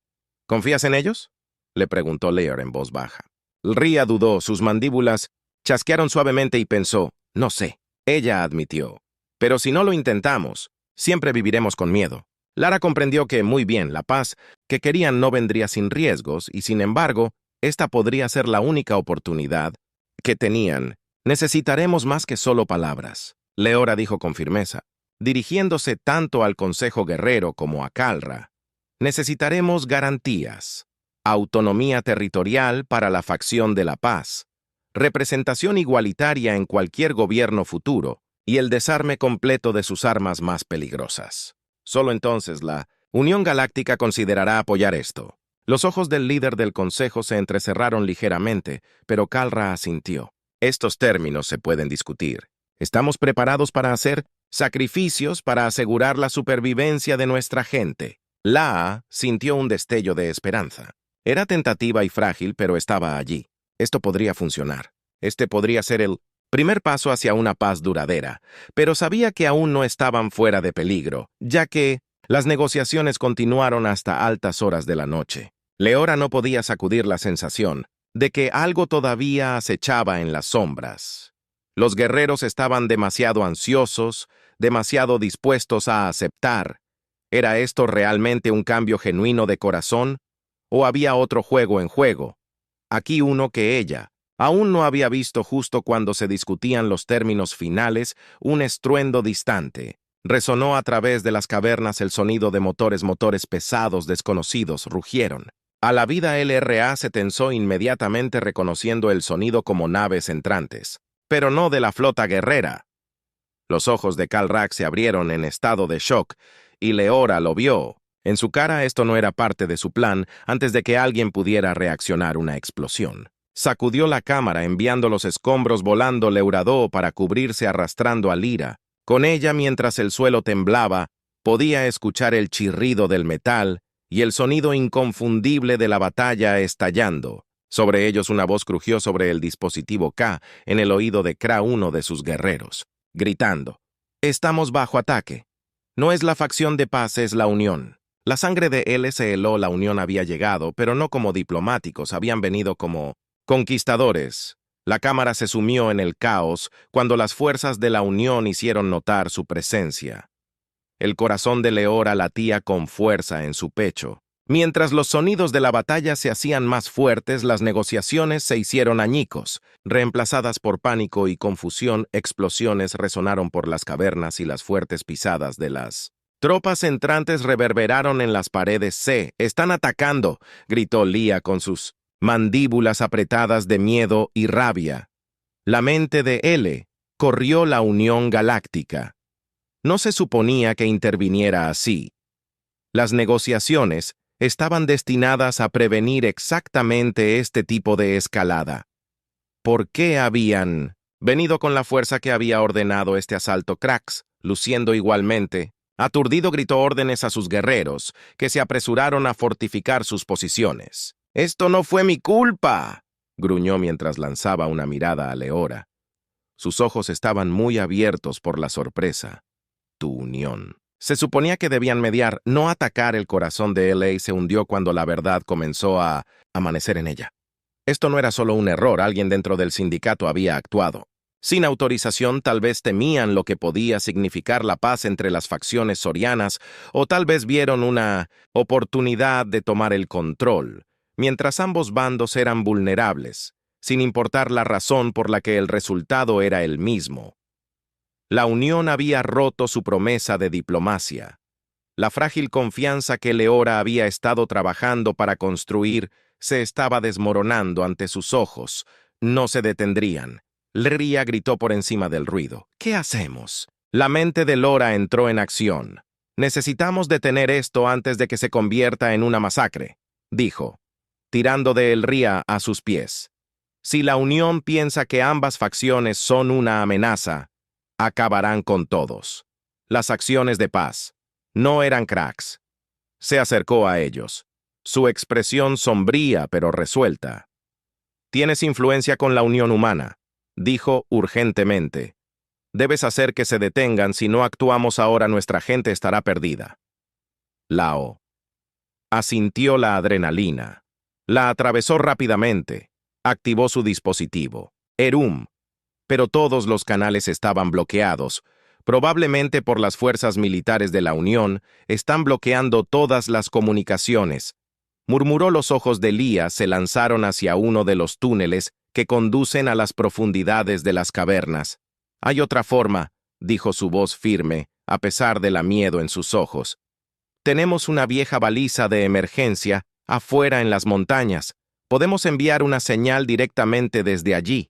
¿Confías en ellos?, le preguntó Lear en voz baja. Ria dudó, sus mandíbulas chasquearon suavemente y pensó, no sé. Ella admitió. Pero si no lo intentamos, siempre viviremos con miedo. Lara comprendió que, muy bien, la paz que querían no vendría sin riesgos y, sin embargo, esta podría ser la única oportunidad que tenían. Necesitaremos más que solo palabras, Leora dijo con firmeza, dirigiéndose tanto al Consejo Guerrero como a Kalra. Necesitaremos garantías, autonomía territorial para la facción de la paz, representación igualitaria en cualquier gobierno futuro y el desarme completo de sus armas más peligrosas. Solo entonces la Unión Galáctica considerará apoyar esto. Los ojos del líder del Consejo se entrecerraron ligeramente, pero Kalra asintió. Estos términos se pueden discutir. Estamos preparados para hacer sacrificios para asegurar la supervivencia de nuestra gente. Laa sintió un destello de esperanza. Era tentativa y frágil, pero estaba allí. Esto podría funcionar. Este podría ser el primer paso hacia una paz duradera, pero sabía que aún no estaban fuera de peligro, ya que las negociaciones continuaron hasta altas horas de la noche. Leora no podía sacudir la sensación de que algo todavía acechaba en las sombras. Los guerreros estaban demasiado ansiosos, demasiado dispuestos a aceptar. ¿Era esto realmente un cambio genuino de corazón? ¿O había otro juego en juego? Aquí uno que ella aún no había visto. Justo cuando se discutían los términos finales, un estruendo distante. Resonó a través de las cavernas el sonido de motores pesados desconocidos rugieron. A la vida LRA se tensó inmediatamente reconociendo el sonido como naves entrantes, pero no de la flota guerrera. Los ojos de Kalrak se abrieron en estado de shock, y Leora lo vio. En su cara esto no era parte de su plan antes de que alguien pudiera reaccionar una explosión. Sacudió la cámara enviando los escombros volando Leuradó para cubrirse arrastrando a Lyra. Con ella, mientras el suelo temblaba, podía escuchar el chirrido del metal y el sonido inconfundible de la batalla estallando. Sobre ellos una voz crujió sobre el dispositivo K en el oído de Kra, uno de sus guerreros, gritando: «Estamos bajo ataque. No es la facción de paz, es la Unión». La sangre de él se heló. La Unión había llegado, pero no como diplomáticos, habían venido como conquistadores. La cámara se sumió en el caos cuando las fuerzas de la Unión hicieron notar su presencia. El corazón de Leora latía con fuerza en su pecho. Mientras los sonidos de la batalla se hacían más fuertes, las negociaciones se hicieron añicos. Reemplazadas por pánico y confusión, explosiones resonaron por las cavernas y las fuertes pisadas de las tropas entrantes reverberaron en las paredes. «¡Se están atacando!», gritó Lia con sus mandíbulas apretadas de miedo y rabia. La mente de L corrió la Unión Galáctica. No se suponía que interviniera así. Las negociaciones estaban destinadas a prevenir exactamente este tipo de escalada. ¿Por qué habían venido con la fuerza que había ordenado este asalto? Krax, luciendo igualmente aturdido, gritó órdenes a sus guerreros, que se apresuraron a fortificar sus posiciones. «¡Esto no fue mi culpa!», gruñó mientras lanzaba una mirada a Leora. Sus ojos estaban muy abiertos por la sorpresa. «Tu unión». Se suponía que debían mediar, no atacar. El corazón de LA se hundió cuando la verdad comenzó a amanecer en ella. Esto no era solo un error, alguien dentro del sindicato había actuado. Sin autorización, tal vez temían lo que podía significar la paz entre las facciones sorianas, o tal vez vieron una oportunidad de tomar el control, mientras ambos bandos eran vulnerables, sin importar la razón por la que el resultado era el mismo. La Unión había roto su promesa de diplomacia. La frágil confianza que Leora había estado trabajando para construir se estaba desmoronando ante sus ojos. No se detendrían. Ria gritó por encima del ruido. «¿Qué hacemos?». La mente de Lora entró en acción. «Necesitamos detener esto antes de que se convierta en una masacre», dijo, tirando de Ria a sus pies. «Si la Unión piensa que ambas facciones son una amenaza, acabarán con todos». Las acciones de paz no eran cracks. Se acercó a ellos, su expresión sombría pero resuelta. «Tienes influencia con la Unión Humana», dijo urgentemente. Debes hacer que se detengan, si no actuamos ahora nuestra gente estará perdida. Lao asintió la adrenalina. La atravesó rápidamente. Activó su dispositivo. Erum. Pero todos los canales estaban bloqueados. Probablemente por las fuerzas militares de la Unión, están bloqueando todas las comunicaciones. Murmuró. Los ojos de Lía se lanzaron hacia uno de los túneles que conducen a las profundidades de las cavernas. Hay otra forma, dijo su voz firme, a pesar de la miedo en sus ojos. Tenemos una vieja baliza de emergencia afuera en las montañas. Podemos enviar una señal directamente desde allí.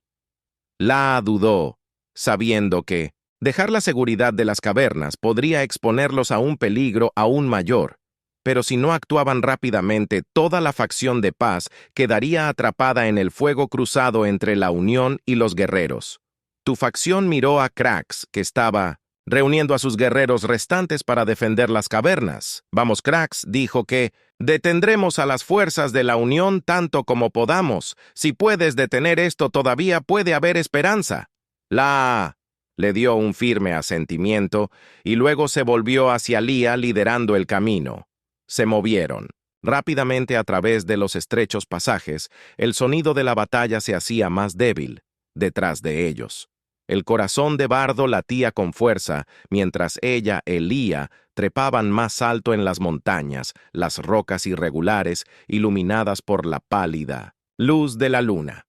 La dudó, sabiendo que dejar la seguridad de las cavernas podría exponerlos a un peligro aún mayor. Pero si no actuaban rápidamente, toda la facción de paz quedaría atrapada en el fuego cruzado entre la Unión y los guerreros. Tu facción miró a Cracks, que estaba reuniendo a sus guerreros restantes para defender las cavernas. Vamos, Cracks dijo que detendremos a las fuerzas de la Unión tanto como podamos. Si puedes detener esto, todavía puede haber esperanza. Le dio un firme asentimiento y luego se volvió hacia Lía liderando el camino. Se movieron. Rápidamente a través de los estrechos pasajes, el sonido de la batalla se hacía más débil. Detrás de ellos, el corazón de Bardo latía con fuerza, mientras ella y Lía trepaban más alto en las montañas, las rocas irregulares, iluminadas por la pálida luz de la luna.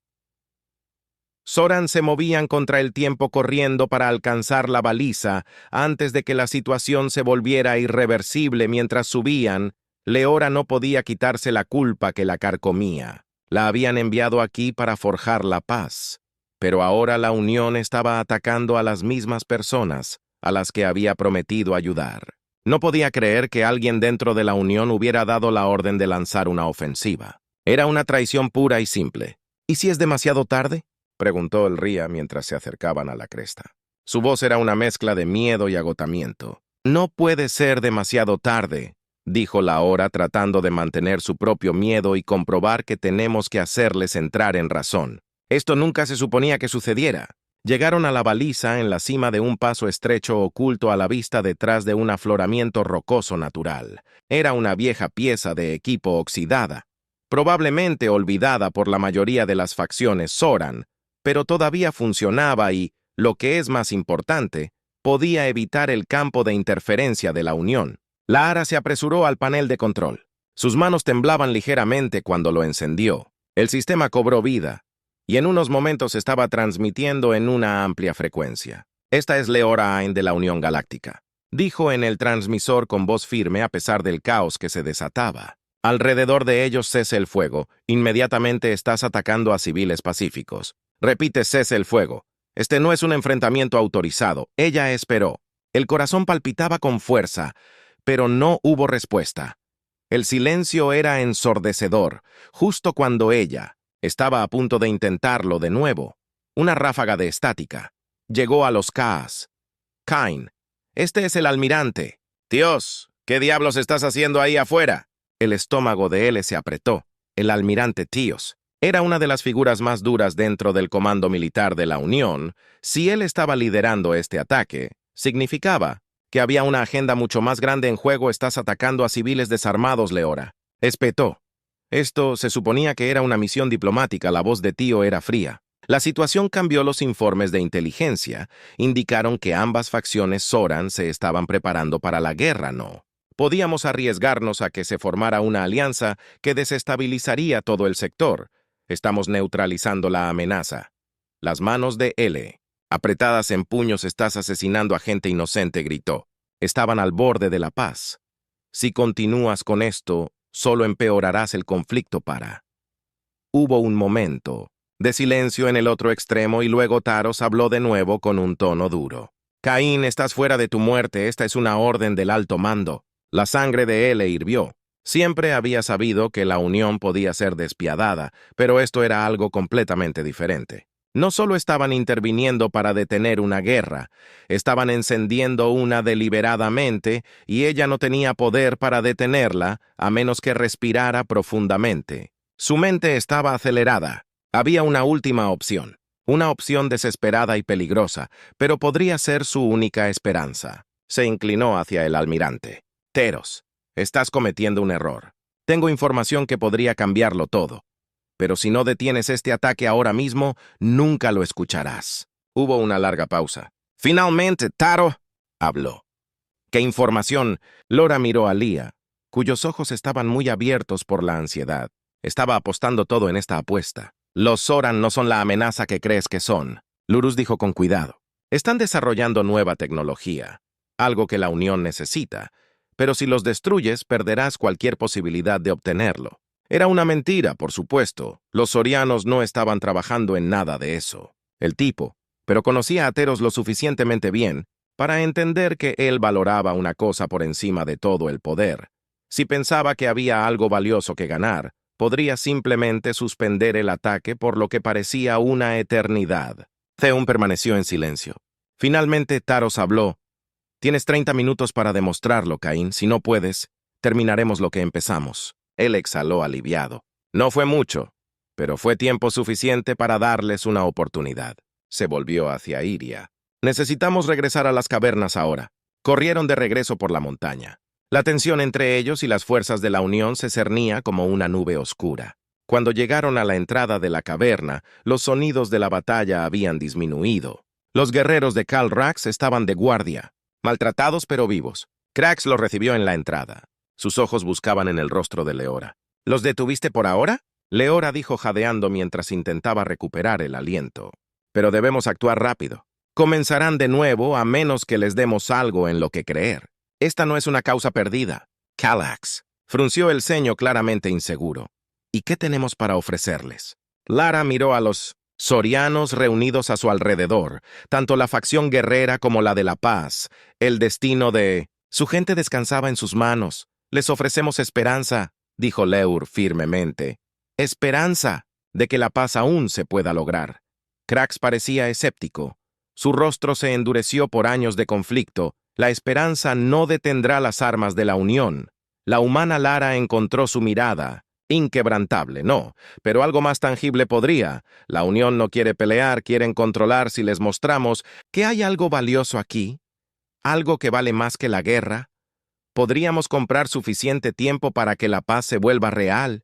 Zoran se movían contra el tiempo corriendo para alcanzar la baliza antes de que la situación se volviera irreversible. Mientras subían, Leora no podía quitarse la culpa que la carcomía. La habían enviado aquí para forjar la paz. Pero ahora la Unión estaba atacando a las mismas personas a las que había prometido ayudar. No podía creer que alguien dentro de la Unión hubiera dado la orden de lanzar una ofensiva. Era una traición pura y simple. ¿Y si es demasiado tarde?, preguntó el Ría mientras se acercaban a la cresta. Su voz era una mezcla de miedo y agotamiento. No puede ser demasiado tarde, dijo Laora, tratando de mantener su propio miedo y comprobar que tenemos que hacerles entrar en razón. Esto nunca se suponía que sucediera. Llegaron a la baliza en la cima de un paso estrecho oculto a la vista detrás de un afloramiento rocoso natural. Era una vieja pieza de equipo oxidada, probablemente olvidada por la mayoría de las facciones Zoran, pero todavía funcionaba y, lo que es más importante, podía evitar el campo de interferencia de la Unión. Lara se apresuró al panel de control. Sus manos temblaban ligeramente cuando lo encendió. El sistema cobró vida, y en unos momentos estaba transmitiendo en una amplia frecuencia. Esta es Leora Ain de la Unión Galáctica, dijo en el transmisor con voz firme a pesar del caos que se desataba. Alrededor de ellos cese el fuego. Inmediatamente estás atacando a civiles pacíficos. Repite, cese el fuego. Este no es un enfrentamiento autorizado. Ella esperó. El corazón palpitaba con fuerza, pero no hubo respuesta. El silencio era ensordecedor, justo cuando ella estaba a punto de intentarlo de nuevo. Una ráfaga de estática. Llegó a los Kaas. Kain, este es el almirante. Dios, ¿qué diablos estás haciendo ahí afuera? El estómago de él se apretó. El almirante Tíos era una de las figuras más duras dentro del comando militar de la Unión. Si él estaba liderando este ataque, significaba que había una agenda mucho más grande en juego. Estás atacando a civiles desarmados, Leora. Espetó. Esto se suponía que era una misión diplomática. La voz de Tío era fría. La situación cambió. Los informes de inteligencia indicaron que ambas facciones Zoran se estaban preparando para la guerra, ¿no? Podíamos arriesgarnos a que se formara una alianza que desestabilizaría todo el sector. Estamos neutralizando la amenaza. Las manos de L, apretadas en puños. Estás asesinando a gente inocente, gritó. Estaban al borde de la paz. Si continúas con esto, solo empeorarás el conflicto para. Hubo un momento de silencio en el otro extremo y luego Taros habló de nuevo con un tono duro. Caín, estás fuera de tu muerte. Esta es una orden del alto mando. La sangre de él hirvió. Siempre había sabido que la Unión podía ser despiadada, pero esto era algo completamente diferente. No solo estaban interviniendo para detener una guerra, estaban encendiendo una deliberadamente y ella no tenía poder para detenerla a menos que respirara profundamente. Su mente estaba acelerada. Había una última opción. Una opción desesperada y peligrosa, pero podría ser su única esperanza. Se inclinó hacia el almirante. Teros, estás cometiendo un error. Tengo información que podría cambiarlo todo. Pero si no detienes este ataque ahora mismo, nunca lo escucharás. Hubo una larga pausa. Finalmente, Taro, habló. ¿Qué información? Lora miró a Lia, cuyos ojos estaban muy abiertos por la ansiedad. Estaba apostando todo en esta apuesta. Los Zoran no son la amenaza que crees que son. Lurus dijo con cuidado. Están desarrollando nueva tecnología, algo que la Unión necesita, pero si los destruyes, perderás cualquier posibilidad de obtenerlo. Era una mentira, por supuesto. Los Sorianos no estaban trabajando en nada de eso. El tipo, pero conocía a Teros lo suficientemente bien para entender que él valoraba una cosa por encima de todo: el poder. Si pensaba que había algo valioso que ganar, podría simplemente suspender el ataque por lo que parecía una eternidad. Theon permaneció en silencio. Finalmente Taros habló. Tienes 30 minutos para demostrarlo, Caín. Si no puedes, terminaremos lo que empezamos. Él exhaló aliviado. No fue mucho, pero fue tiempo suficiente para darles una oportunidad. Se volvió hacia Iria. Necesitamos regresar a las cavernas ahora. Corrieron de regreso por la montaña. La tensión entre ellos y las fuerzas de la Unión se cernía como una nube oscura. Cuando llegaron a la entrada de la caverna, los sonidos de la batalla habían disminuido. Los guerreros de Khal Rax estaban de guardia, maltratados pero vivos. Krax los recibió en la entrada. Sus ojos buscaban en el rostro de Leora. ¿Los detuviste por ahora? Leora dijo jadeando mientras intentaba recuperar el aliento. Pero debemos actuar rápido. Comenzarán de nuevo a menos que les demos algo en lo que creer. Esta no es una causa perdida. Kallax frunció el ceño claramente inseguro. ¿Y qué tenemos para ofrecerles? Lara miró a los Sorianos reunidos a su alrededor, tanto la facción guerrera como la de la paz. El destino de su gente descansaba en sus manos. Les ofrecemos esperanza, dijo Leur firmemente. Esperanza de que la paz aún se pueda lograr. Krax parecía escéptico. Su rostro se endureció por años de conflicto. La esperanza no detendrá las armas de la Unión. La humana Lara encontró su mirada. Inquebrantable, no, pero algo más tangible podría. La Unión no quiere pelear, quieren controlar. Si les mostramos que hay algo valioso aquí, algo que vale más que la guerra, podríamos comprar suficiente tiempo para que la paz se vuelva real.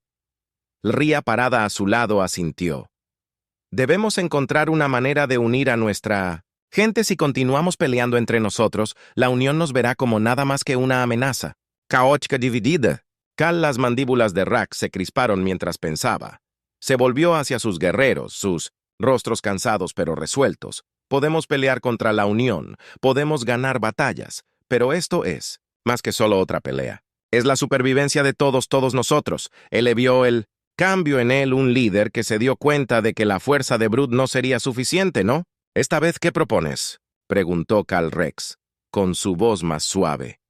Ria, parada a su lado, asintió. Debemos encontrar una manera de unir a nuestra gente. Si continuamos peleando entre nosotros, la Unión nos verá como nada más que una amenaza. Caochka dividida. Las mandíbulas de Rax se crisparon mientras pensaba. Se volvió hacia sus guerreros, sus rostros cansados pero resueltos. Podemos pelear contra la Unión, podemos ganar batallas, pero esto es más que solo otra pelea. Es la supervivencia de todos nosotros. Él vio el cambio en él, un líder que se dio cuenta de que la fuerza de Brut no sería suficiente, ¿no? ¿Esta vez qué propones?, preguntó Khal Rex, con su voz más suave.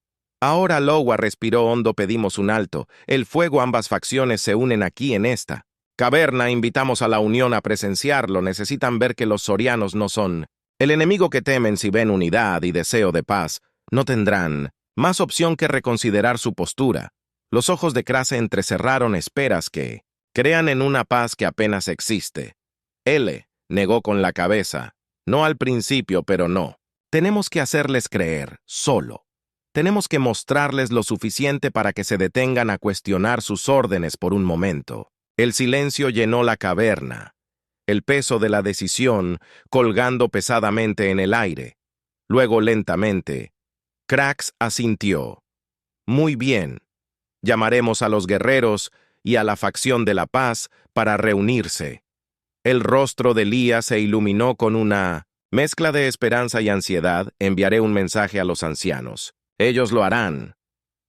Ahora Lowa respiró hondo. Pedimos un alto. El fuego, ambas facciones se unen aquí en esta caverna. Invitamos a la Unión a presenciarlo. Necesitan ver que los Sorianos no son el enemigo que temen. Si ven unidad y deseo de paz, no tendrán más opción que reconsiderar su postura. Los ojos de Krax se entrecerraron. Esperas que crean en una paz que apenas existe. Él negó con la cabeza. No al principio, pero no. Tenemos que hacerles creer, solo. Tenemos que mostrarles lo suficiente para que se detengan a cuestionar sus órdenes por un momento. El silencio llenó la caverna, el peso de la decisión colgando pesadamente en el aire. Luego, lentamente, Krax asintió. Muy bien. Llamaremos a los guerreros y a la facción de la paz para reunirse. El rostro de Lia se iluminó con una mezcla de esperanza y ansiedad. Enviaré un mensaje a los ancianos. Ellos lo harán.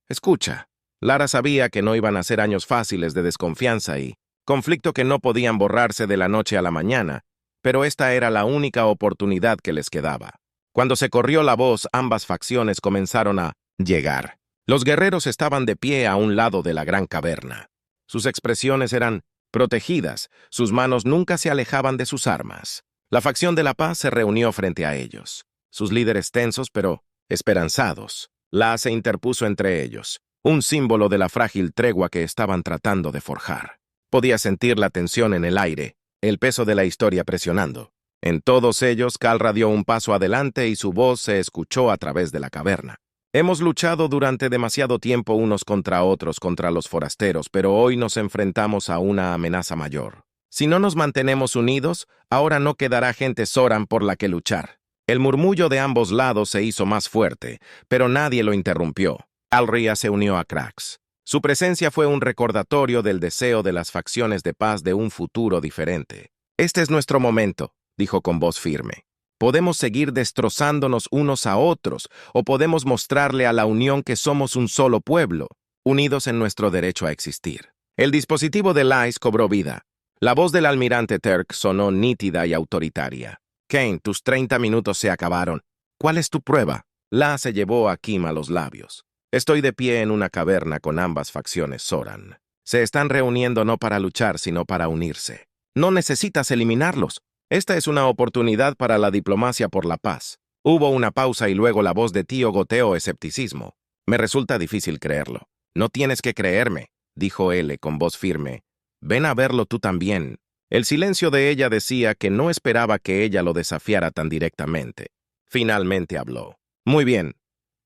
Escucha, Lara sabía que no iban a ser años fáciles de desconfianza y conflicto que no podían borrarse de la noche a la mañana, pero esta era la única oportunidad que les quedaba. Cuando se corrió la voz, ambas facciones comenzaron a llegar. Los guerreros estaban de pie a un lado de la gran caverna. Sus expresiones eran protegidas, sus manos nunca se alejaban de sus armas. La facción de la paz se reunió frente a ellos, sus líderes tensos pero esperanzados. La se interpuso entre ellos, un símbolo de la frágil tregua que estaban tratando de forjar. Podía sentir la tensión en el aire, el peso de la historia presionando. En todos ellos, Kalra dio un paso adelante y su voz se escuchó a través de la caverna. Hemos luchado durante demasiado tiempo unos contra otros contra los forasteros, pero hoy nos enfrentamos a una amenaza mayor. Si no nos mantenemos unidos, ahora no quedará gente Zoran por la que luchar. El murmullo de ambos lados se hizo más fuerte, pero nadie lo interrumpió. Alria se unió a Krax. Su presencia fue un recordatorio del deseo de las facciones de paz de un futuro diferente. Este es nuestro momento, dijo con voz firme. Podemos seguir destrozándonos unos a otros, o podemos mostrarle a la Unión que somos un solo pueblo, unidos en nuestro derecho a existir. El dispositivo de Lais cobró vida. La voz del almirante Terk sonó nítida y autoritaria. Kane, tus 30 minutos se acabaron. ¿Cuál es tu prueba? La se llevó a Kim a los labios. Estoy de pie en una caverna con ambas facciones Zoran. Se están reuniendo no para luchar, sino para unirse. No necesitas eliminarlos. Esta es una oportunidad para la diplomacia por la paz. Hubo una pausa y luego la voz de Tío goteó escepticismo. Me resulta difícil creerlo. No tienes que creerme, dijo L con voz firme. Ven a verlo tú también. El silencio de ella decía que no esperaba que ella lo desafiara tan directamente. Finalmente habló. Muy bien.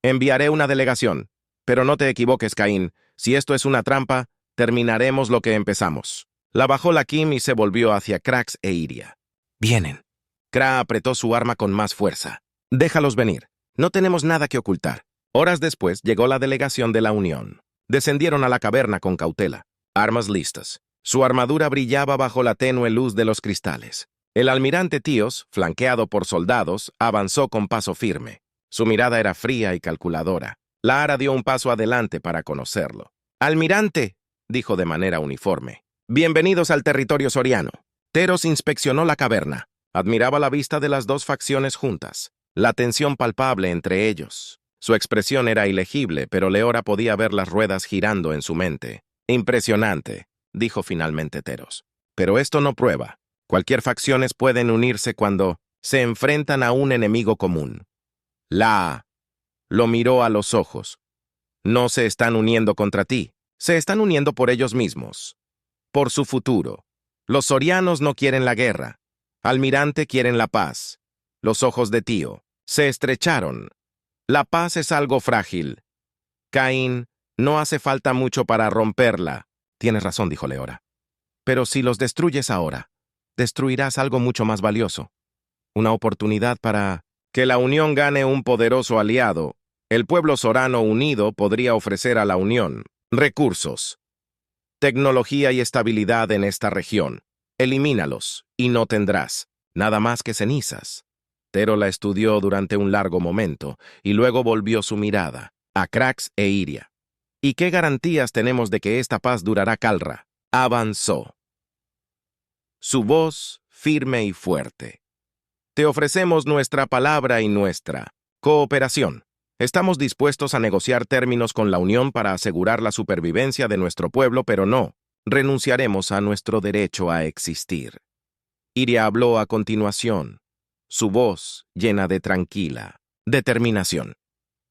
Enviaré una delegación. Pero no te equivoques, Caín. Si esto es una trampa, terminaremos lo que empezamos. La bajó la Kim y se volvió hacia Krax e Iria. Vienen. Kra apretó su arma con más fuerza. Déjalos venir. No tenemos nada que ocultar. Horas después llegó la delegación de la Unión. Descendieron a la caverna con cautela. Armas listas. Su armadura brillaba bajo la tenue luz de los cristales. El almirante Tíos, flanqueado por soldados, avanzó con paso firme. Su mirada era fría y calculadora. Lara dio un paso adelante para conocerlo. «Almirante», dijo de manera uniforme. «Bienvenidos al territorio soriano». Teros inspeccionó la caverna. Admiraba la vista de las dos facciones juntas, la tensión palpable entre ellos. Su expresión era ilegible, pero Leora podía ver las ruedas girando en su mente. «Impresionante», dijo finalmente Teros. «Pero esto no prueba. Cualquier facciones pueden unirse cuando se enfrentan a un enemigo común». La lo miró a los ojos. «No se están uniendo contra ti. Se están uniendo por ellos mismos. Por su futuro. Los sorianos no quieren la guerra. Almirante quieren la paz». Los ojos de Tío se estrecharon. «La paz es algo frágil. Caín, no hace falta mucho para romperla». «Tienes razón», dijo Leora. «Pero si los destruyes ahora, destruirás algo mucho más valioso. Una oportunidad para que la Unión gane un poderoso aliado. El pueblo sorano unido podría ofrecer a la Unión recursos, tecnología y estabilidad en esta región. Elimínalos y no tendrás nada más que cenizas». Tero la estudió durante un largo momento y luego volvió su mirada a Krax e Iria. «¿Y qué garantías tenemos de que esta paz durará, Kalra?» Avanzó. Su voz firme y fuerte. «Te ofrecemos nuestra palabra y nuestra cooperación. Estamos dispuestos a negociar términos con la Unión para asegurar la supervivencia de nuestro pueblo, pero no renunciaremos a nuestro derecho a existir». Iria habló a continuación, su voz llena de tranquila determinación.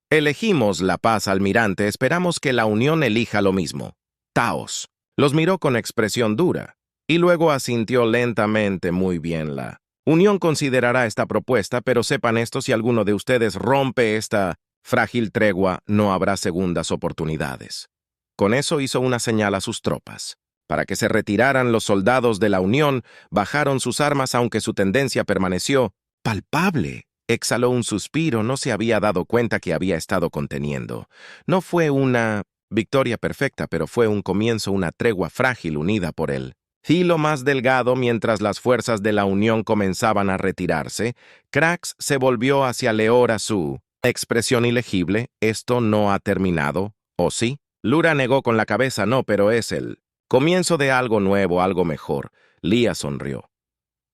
«Elegimos la paz, almirante, esperamos que la Unión elija lo mismo». Taos los miró con expresión dura, y luego asintió lentamente. «Muy bien, la Unión considerará esta propuesta, pero sepan esto, si alguno de ustedes rompe esta frágil tregua, no habrá segundas oportunidades». Con eso hizo una señal a sus tropas. Para que se retiraran, los soldados de la Unión bajaron sus armas, aunque su tendencia permaneció palpable. Exhaló un suspiro, no se había dado cuenta que había estado conteniendo. No fue una victoria perfecta, pero fue un comienzo, una tregua frágil unida por él. Hilo más delgado, mientras las fuerzas de la Unión comenzaban a retirarse, Krax se volvió hacia Leora, su expresión ilegible. «¿Esto no ha terminado? ¿O sí?» Lura negó con la cabeza. «No, pero es el comienzo de algo nuevo, algo mejor». Lía sonrió.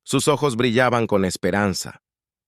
Sus ojos brillaban con esperanza.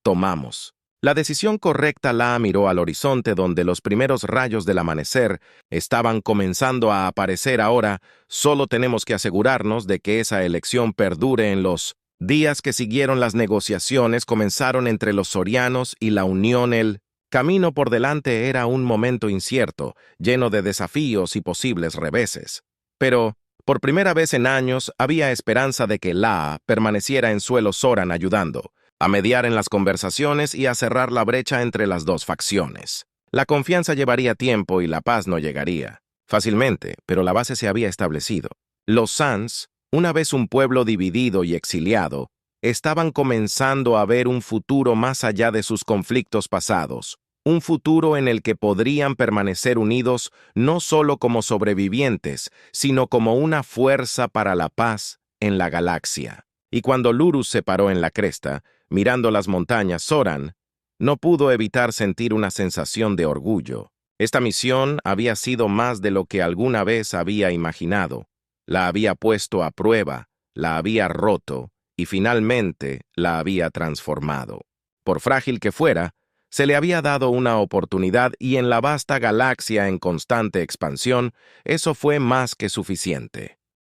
«Tomamos la decisión correcta». La miró al horizonte, donde los primeros rayos del amanecer estaban comenzando a aparecer. «Ahora solo tenemos que asegurarnos de que esa elección perdure». En los días que siguieron, las negociaciones comenzaron entre los sorianos y la Unión. El camino por delante era un momento incierto, lleno de desafíos y posibles reveses. Pero por primera vez en años había esperanza de que Laa permaneciera en suelo Zoran ayudando. a mediar en las conversaciones y a cerrar la brecha entre las dos facciones. La confianza llevaría tiempo y la paz no llegaría fácilmente, pero la base se había establecido. Los Sans, una vez un pueblo dividido y exiliado, estaban comenzando a ver un futuro más allá de sus conflictos pasados, un futuro en el que podrían permanecer unidos no solo como sobrevivientes, sino como una fuerza para la paz en la galaxia. Y cuando Lurus se paró en la cresta, mirando las montañas Soran, no pudo evitar sentir una sensación de orgullo. Esta misión había sido más de lo que alguna vez había imaginado. La había puesto a prueba, la había roto y finalmente la había transformado. Por frágil que fuera, se le había dado una oportunidad y en la vasta galaxia en constante expansión, eso fue más que suficiente.